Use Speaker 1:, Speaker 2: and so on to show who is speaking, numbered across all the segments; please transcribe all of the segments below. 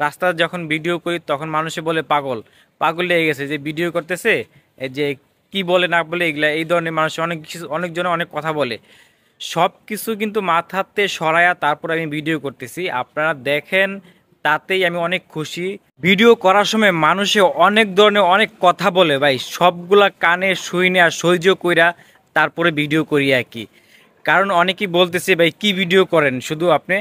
Speaker 1: রাস্তায় যখন ভিডিও করি তখন মানুষে বলে পাগল পাগল লেগে গেছে যে ভিডিও করতেছে, এই যে কি বলে না বলে এগুলা, এই ধরনের মানুষ অনেক কিছু, অনেকজনে অনেক কথা বলে। সব কিছু কিন্তু মাথাতে সরায়া তারপর আমি ভিডিও করতেছি, আপনারা দেখেন, তাতেই আমি অনেক খুশি। ভিডিও করার সময় মানুষে অনেক ধরনের অনেক কথা বলে ভাই, সবগুলা কানে শুইনে আর সহ্য কইরা তারপরে ভিডিও করি আর কি। কারণ অনেকেই বলতেছে ভাই কি ভিডিও করেন শুধু আপনি,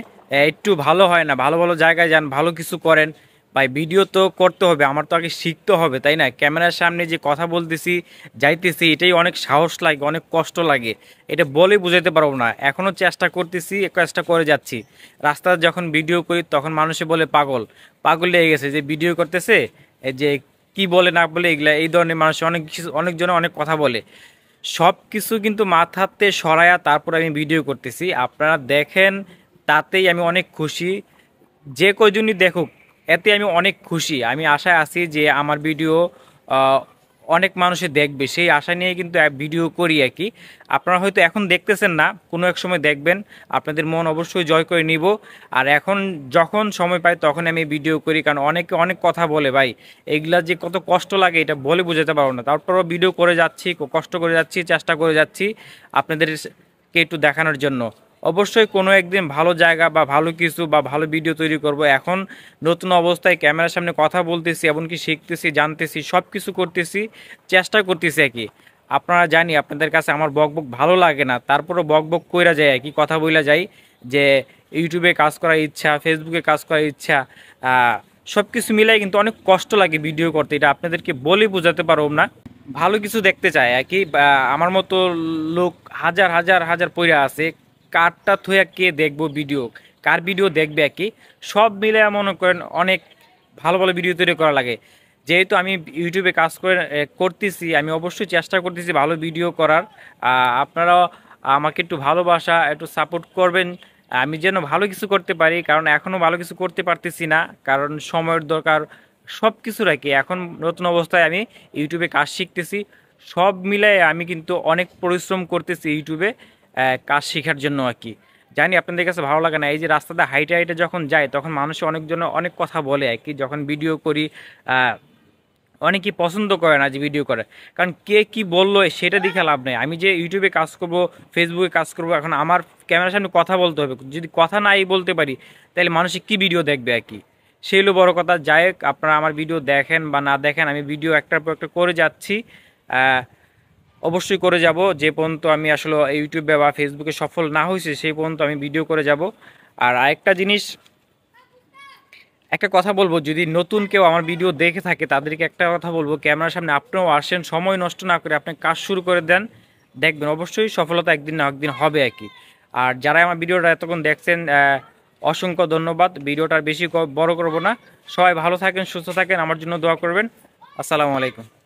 Speaker 1: একটু ভালো হয় না, ভালো ভালো জায়গায় যান, ভালো কিছু করেন। ভাই ভিডিও তো করতে হবে, আমার তো আগে শিখতে হবে তাই না? ক্যামেরার সামনে যে কথা বলতেছি, যাইতেছি, এটাই অনেক সাহস লাগে, অনেক কষ্ট লাগে, এটা বলে বুঝাতে পারবো না। এখনও চেষ্টা করতেছি, চেষ্টা করে যাচ্ছি। রাস্তায় যখন ভিডিও করি তখন মানুষে বলে পাগল পাগল লেগে গেছে যে ভিডিও করতেছে, এই যে কি বলে না বলে এগুলা, এই ধরনের মানুষ অনেক কিছু, অনেকজনে অনেক কথা বলে। সব কিছু কিন্তু মাথাতে সরায়া তারপর আমি ভিডিও করতেছি, আপনারা দেখেন, তাতেই আমি অনেক খুশি। যে কয়জনই দেখুক, এতে আমি অনেক খুশি। আমি আশায় আছি যে আমার ভিডিও আহ, অনেক মানুষে দেখবে, সেই আশা নিয়ে কিন্তু ভিডিও করি আর কি। আপনারা হয়তো এখন দেখতেছেন না, কোনো এক সময় দেখবেন, আপনাদের মন অবশ্যই জয় করে নিব। আর এখন যখন সময় পাই তখন আমি ভিডিও করি, কারণ অনেকে অনেক কথা বলে ভাই, এগুলা যে কত কষ্ট লাগে এটা বলে বোঝাতে পারবো না। তারপরও ভিডিও করে যাচ্ছি, কষ্ট করে যাচ্ছি, চেষ্টা করে যাচ্ছি আপনাদেরকে একটু দেখানোর জন্য। অবশ্যই কোনো একদিন ভালো জায়গা বা ভালো কিছু বা ভালো ভিডিও তৈরি করব। এখন নতুন অবস্থায় ক্যামেরার সামনে কথা বলতেছি, এমনকি শিখতেছি, জানতেছি, সব কিছু করতেছি, চেষ্টা করতেছি আর কি। আপনারা জানি আপনাদের কাছে আমার বকবক ভালো লাগে না, তারপরও বকবক কইরা যায় আর কি, কথা বইলা যাই যে ইউটিউবে কাজ করার ইচ্ছা, ফেসবুকে কাজ করার ইচ্ছা, সব কিছু মিলাই কিন্তু অনেক কষ্ট লাগে ভিডিও করতে, এটা আপনাদেরকে বলে বোঝাতে পারব না। ভালো কিছু দেখতে চায় আর কি, আমার মতো লোক হাজার হাজার হাজার পইরা আছে, কারটা থুয়া কে দেখবো ভিডিও, কার ভিডিও দেখবে আর কি। সব মিলে মনে করেন অনেক ভালো ভালো ভিডিও তৈরি করা লাগে। যেহেতু আমি ইউটিউবে কাজ করে করতেছি, আমি অবশ্যই চেষ্টা করতেছি ভালো ভিডিও করার। আপনারাও আমাকে একটু ভালোবাসা, একটু সাপোর্ট করবেন, আমি যেন ভালো কিছু করতে পারি। কারণ এখনও ভালো কিছু করতে পারতেছি না, কারণ সময়ের দরকার, সব কিছু রাখি। এখন নতুন অবস্থায় আমি ইউটিউবে কাজ শিখতেছি, সব মিলাই আমি কিন্তু অনেক পরিশ্রম করতেছি ইউটিউবে কাজ শেখার জন্য আর কি। জানি আপনাদের কাছে ভালো লাগে না, এই যে রাস্তাতে হাইটে হাইটে যখন যায় তখন মানুষ অনেকজন অনেক কথা বলে আর কি, যখন ভিডিও করি অনেকেই পছন্দ করে না যে ভিডিও করে। কারণ কে কি বললো সেটা দেখে লাভ নেই। আমি যে ইউটিউবে কাজ করব, ফেসবুকে কাজ করব, এখন আমার ক্যামেরার সামনে কথা বলতে হবে, যদি কথা নাই বলতে পারি তাহলে মানুষে কি ভিডিও দেখবে আর কি। সেই হলো বড় কথা। যাই হোক, আপনারা আমার ভিডিও দেখেন বা না দেখেন, আমি ভিডিও একটার পর একটা করে যাচ্ছি, অবশ্যই করে যাব। যে পর্যন্ত আমি আসলে ইউটিউবে বা ফেসবুকে সফল না হয়েছে সেই পর্যন্ত আমি ভিডিও করে যাব। আর আরেকটা জিনিস, একটা কথা বলবো, যদি নতুন কেউ আমার ভিডিও দেখে থাকে তাদেরকে একটা কথা বলবো, ক্যামেরার সামনে আপনিও আসেন, সময় নষ্ট না করে আপনি কাজ শুরু করে দেন, দেখবেন অবশ্যই সফলতা একদিন না একদিন হবে আর কি। আর যারা আমার ভিডিওটা এতক্ষণ দেখছেন, অসংখ্য ধন্যবাদ। ভিডিওটা আর বেশি বড় করব না। সবাই ভালো থাকেন, সুস্থ থাকেন, আমার জন্য দোয়া করবেন। আসসালামু আলাইকুম।